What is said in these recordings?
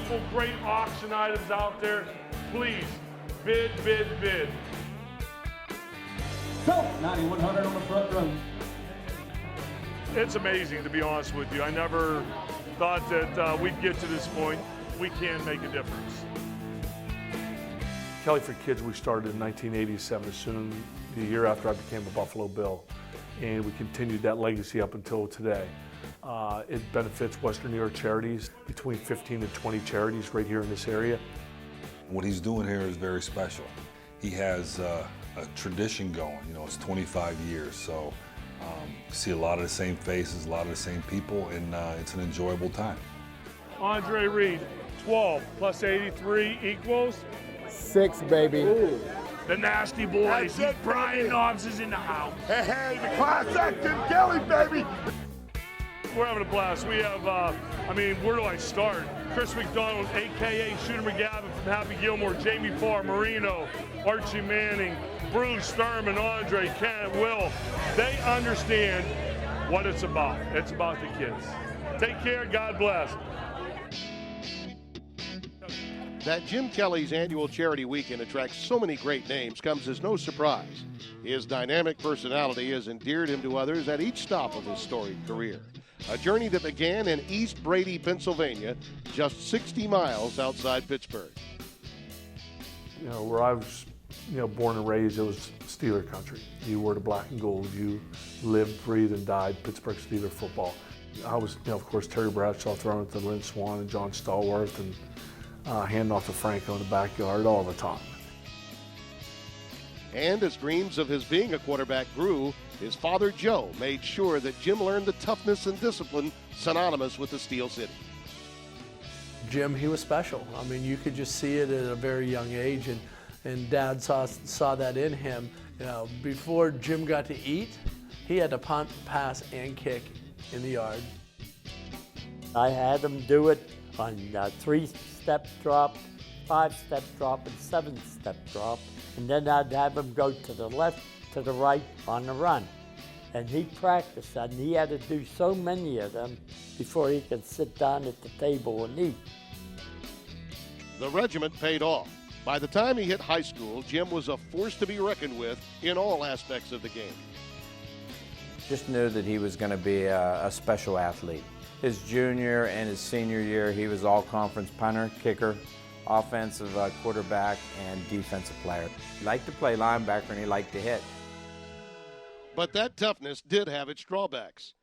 beautiful, great auction items out there. Please, bid, bid, bid. So, 9100 on the front row. It's amazing, to be honest with you. I never thought that we'd get to this point. We can make a difference. Kelly for Kids, we started in 1987, as soon the year after I became a Buffalo Bill. And we continued that legacy up until today. It benefits Western New York charities, between 15 and 20 charities right here in this area. What he's doing here is very special. He has a tradition going, you know, it's 25 years, so see a lot of the same faces, a lot of the same people, and it's an enjoyable time. Andre Reed, 12 plus 83 equals? 6, baby. Ooh. The Nasty Boys. Brian Knobs is in the house. Hey, the class act Jim Kelly, baby. We're having a blast. We have, where do I start? Chris McDonald, a.k.a. Shooter McGavin from Happy Gilmore, Jamie Farr, Marino, Archie Manning, Bruce, Thurman, Andre, Kent, Will. They understand what it's about. It's about the kids. Take care. God bless. That Jim Kelly's annual charity weekend attracts so many great names comes as no surprise. His dynamic personality has endeared him to others at each stop of his storied career. A journey that began in East Brady, Pennsylvania, just 60 miles outside Pittsburgh. You know, where I was, born and raised, it was Steeler country. You wore the black and gold. You lived, breathed, and died Pittsburgh Steeler football. I was, of course, Terry Bradshaw throwing it to Lynn Swan and John Stallworth, and handing off to Franco in the backyard all the time. And as dreams of his being a quarterback grew, his father Joe made sure that Jim learned the toughness and discipline synonymous with the Steel City. Jim, he was special. I mean, you could just see it at a very young age, and Dad saw that in him. You know, before Jim got to eat, he had to punt, pass, and kick in the yard. I had him do it on 3-step drop, 5-step drop, and 7-step drop. And then I'd have him go to the left, to the right on the run. And he practiced that, and he had to do so many of them before he could sit down at the table and eat. The regiment paid off. By the time he hit high school, Jim was a force to be reckoned with in all aspects of the game. Just knew that he was going to be a special athlete. His junior and his senior year, he was all-conference punter, kicker, offensive quarterback, and defensive player. He liked to play linebacker, and he liked to hit. But that toughness did have its drawbacks.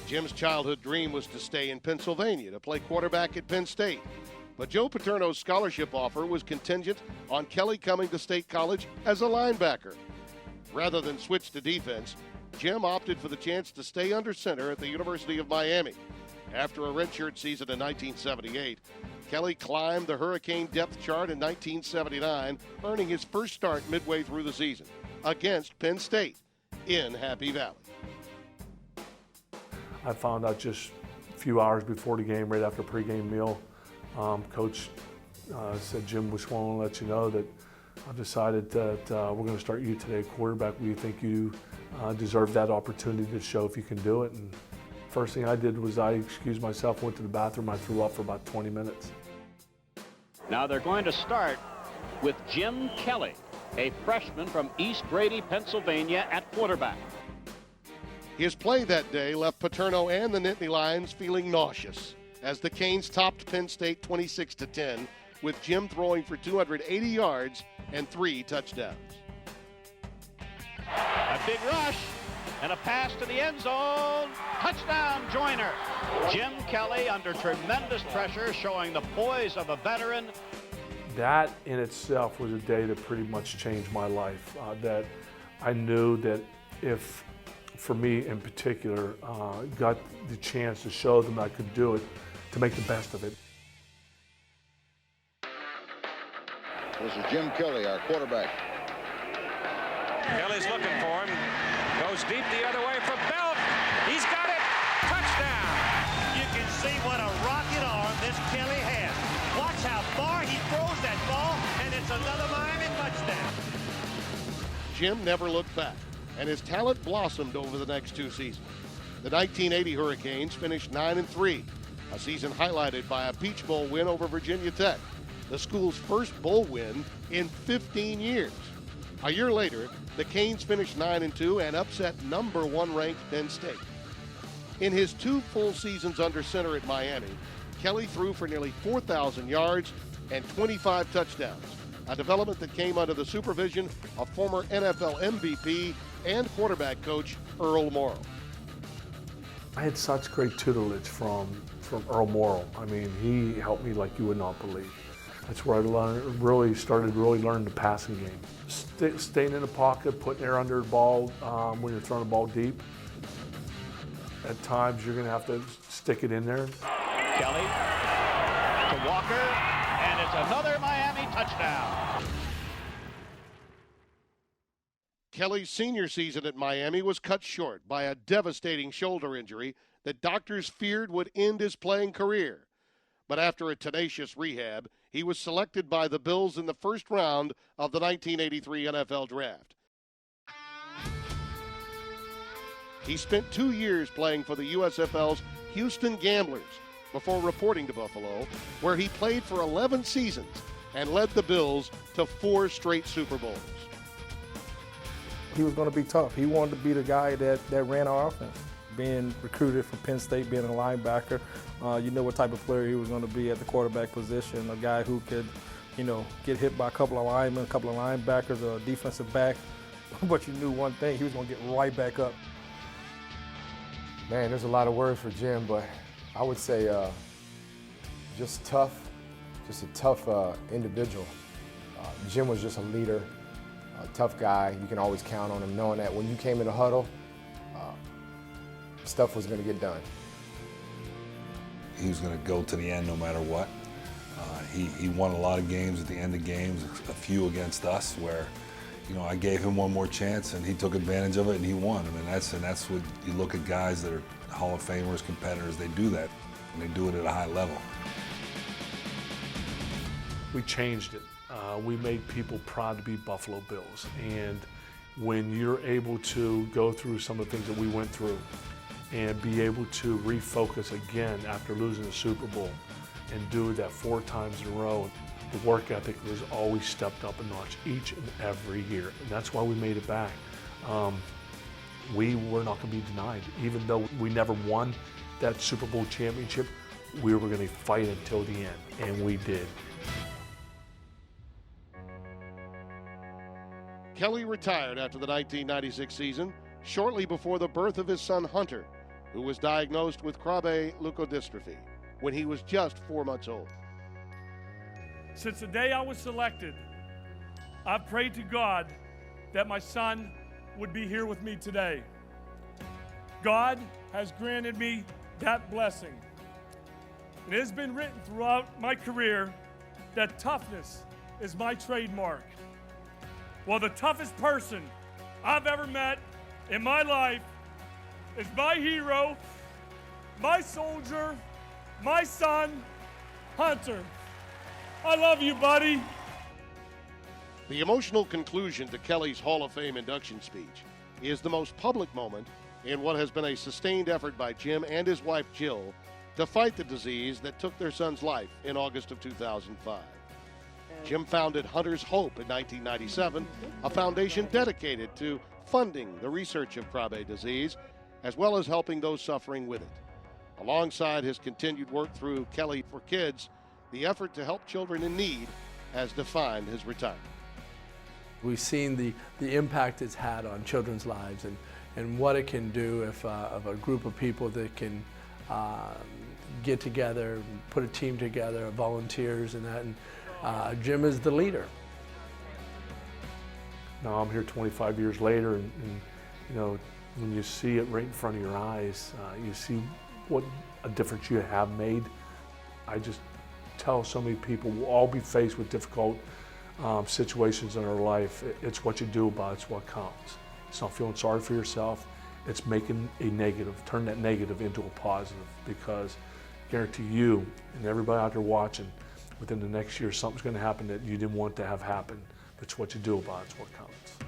Jim's childhood dream was to stay in Pennsylvania to play quarterback at Penn State. But Joe Paterno's scholarship offer was contingent on Kelly coming to State College as a linebacker. Rather than switch to defense, Jim opted for the chance to stay under center at the University of Miami. After a redshirt season in 1978, Kelly climbed the Hurricane depth chart in 1979, earning his first start midway through the season against Penn State in Happy Valley. I found out just a few hours before the game, right after pregame meal. Coach said, Jim, we just want to let you know that I've decided that we're going to start you today at quarterback. We think you deserve that opportunity to show if you can do it. And first thing I did was I excused myself, went to the bathroom. I threw up for about 20 minutes. Now they're going to start with Jim Kelly, a freshman from East Brady, Pennsylvania, at quarterback. His play that day left Paterno and the Nittany Lions feeling nauseous as the Canes topped Penn State 26-10, with Jim throwing for 280 yards and 3 touchdowns. A big rush and a pass to the end zone. Touchdown, Joyner. Jim Kelly under tremendous pressure, showing the poise of a veteran. That in itself was a day that pretty much changed my life. That I knew that if, for me in particular, got the chance to show them I could do it, to make the best of it. This is Jim Kelly, our quarterback. Kelly's looking for him. Goes deep the other way for Belt. He's got it. Touchdown. You can see what a rocket arm this Kelly has. Watch how far he throws that ball, and it's another Miami touchdown. Jim never looked back, and his talent blossomed over the next 2 seasons. The 1980 Hurricanes finished 9-3, a season highlighted by a Peach Bowl win over Virginia Tech, the school's first bowl win in 15 years. A year later, the Canes finished 9-2 and upset number 1 ranked Penn State. In his 2 full seasons under center at Miami, Kelly threw for nearly 4,000 yards and 25 touchdowns, a development that came under the supervision of former NFL MVP and quarterback coach Earl Morrall. I had such great tutelage from Earl Morrall. I mean, he helped me like you would not believe. That's where I started learning the passing game. Staying in the pocket, putting air under the ball when you're throwing the ball deep. At times, you're going to have to stick it in there. Kelly to Walker, and it's another Miami touchdown. Kelly's senior season at Miami was cut short by a devastating shoulder injury that doctors feared would end his playing career. But after a tenacious rehab, he was selected by the Bills in the first round of the 1983 NFL Draft. He spent 2 years playing for the USFL's Houston Gamblers before reporting to Buffalo, where he played for 11 seasons and led the Bills to 4 straight Super Bowls. He was going to be tough. He wanted to be the guy that ran our offense. Being recruited from Penn State, being a linebacker, you know what type of player he was going to be at the quarterback position, a guy who could, get hit by a couple of linemen, a couple of linebackers, a defensive back. But you knew one thing, he was going to get right back up. Man, there's a lot of words for Jim, but I would say just tough, just a tough individual. Jim was just a leader, a tough guy. You can always count on him, knowing that when you came in the huddle, stuff was going to get done. He was going to go to the end no matter what. He won a lot of games at the end of games, a few against us where, I gave him one more chance and he took advantage of it and he won. I mean, that's what you look at guys that are Hall of Famers, competitors, they do that and they do it at a high level. We changed it. We made people proud to be Buffalo Bills. And when you're able to go through some of the things that we went through and be able to refocus again after losing the Super Bowl and do that 4 times in a row, the work ethic was always stepped up a notch each and every year. And that's why we made it back. We were not going to be denied. Even though we never won that Super Bowl championship, we were going to fight until the end, and we did. Kelly retired after the 1996 season, shortly before the birth of his son Hunter, who was diagnosed with Krabbe leukodystrophy when he was just 4 months old. Since the day I was selected, I've prayed to God that my son would be here with me today. God has granted me that blessing. It has been written throughout my career that toughness is my trademark. Well, the toughest person I've ever met in my life is my hero, my soldier, my son, Hunter. I love you, buddy. The emotional conclusion to Kelly's Hall of Fame induction speech is the most public moment in what has been a sustained effort by Jim and his wife Jill to fight the disease that took their son's life in August of 2005. Jim founded Hunter's Hope in 1997, a foundation dedicated to funding the research of Krabbe disease, as well as helping those suffering with it. Alongside his continued work through Kelly for Kids, the effort to help children in need has defined his retirement. We've seen the impact it's had on children's lives and what it can do if of a group of people that can get together, put a team together, volunteers and that. And Jim is the leader. Now I'm here 25 years later, and when you see it right in front of your eyes, you see what a difference you have made. I just tell so many people, we'll all be faced with difficult situations in our life. It's what you do about it, it's what counts. It's not feeling sorry for yourself, it's making a negative, turn that negative into a positive, because I guarantee you and everybody out there watching, within the next year something's going to happen that you didn't want to have happen. But it's what you do about it, it's what counts.